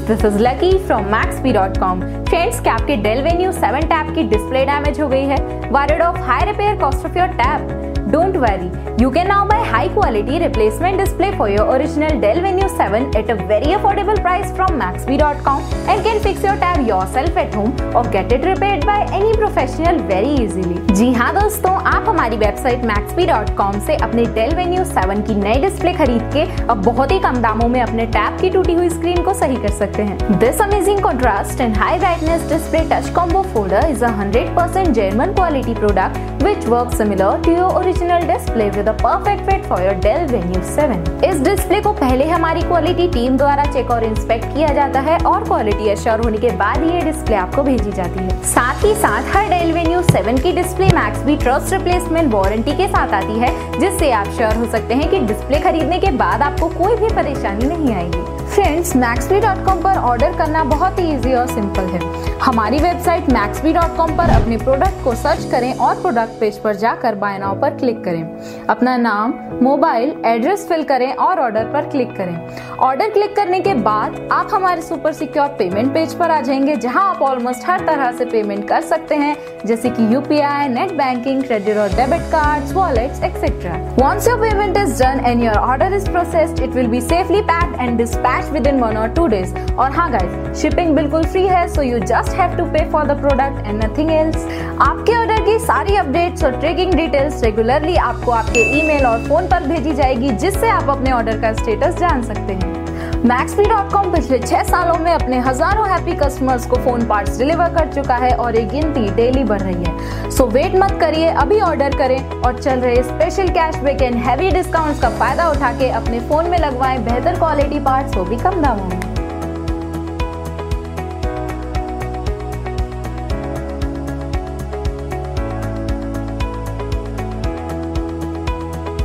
This is lucky from maxbhi.com। Friends, क्या आपके del Venue 7 tab की डिस्प्ले डैमेज हो गई है? Worried of high repair cost of your tab? Don't worry, you can now buy high quality replacement display for your original Dell Venue 7 at a very affordable price from maxbhi.com and can fix your tab yourself at home or get it repaired by any professional very easily। जी हाँ दोस्तों, आप हमारी website maxbhi.com से अपने Dell Venue 7 की नई display खरीद के अब बहुत ही कम दामों में अपने टैब की टूटी हुई स्क्रीन को सही कर सकते हैं। This amazing contrast and high brightness display touch combo folder is a 100% German quality product which works similar to your original display with a perfect fit for your Dell Venue 7। इस display को पहले हमारी quality team द्वारा check और inspect किया जाता है और क्वालिटी एश्योर होने के बाद ये डिस्प्ले आपको भेजी जाती है। साथ ही साथ हर डेल वेन्यू 7 की display Maxbhi trust replacement warranty के साथ आती है, जिससे आप श्योर हो सकते हैं कि डिस्प्ले खरीदने के बाद आपको कोई भी परेशानी नहीं आएगी। फ्रेंड्स, maxbhi.com पर ऑर्डर करना बहुत ही इजी और सिंपल है। हमारी वेबसाइट maxbhi.com पर अपने प्रोडक्ट को सर्च करें और प्रोडक्ट पेज पर जाकर बाय नाउ पर क्लिक करें। अपना नाम, मोबाइल, एड्रेस फिल करें और ऑर्डर पर क्लिक करें। ऑर्डर क्लिक करने के बाद आप हमारे सुपर सिक्योर पेमेंट पेज पर आ जाएंगे, जहां आप ऑलमोस्ट हर तरह से पेमेंट कर सकते हैं, जैसे कि यूपीआई, नेट बैंकिंग, क्रेडिट और debit cards, wallets etcetera. Once your payment is done and your order is processed, it will be safely packed and dispatched within 1 or 2 days। और हाँ गाइस, शिपिंग बिल्कुल free है, so you just have to pay for the product and nothing else। आपके order की सारी updates और tracking details regularly आपको आपके ईमेल और फोन पर भेजी जाएगी, जिससे आप अपने ऑर्डर का स्टेटस जान सकते हैं। maxbhi.com पिछले 6 सालों में अपने हजारों हैप्पी कस्टमर्स को फोन पार्ट्स डिलीवर कर चुका है और ये गिनती डेली बढ़ रही है। सो वेट मत करिए, अभी ऑर्डर करें और चल रहे special cashback and heavy discounts का फायदा उठा के अपने फोन में लगवाएं बेहतर क्वालिटी पार्ट्स, वो भी कम दामों में।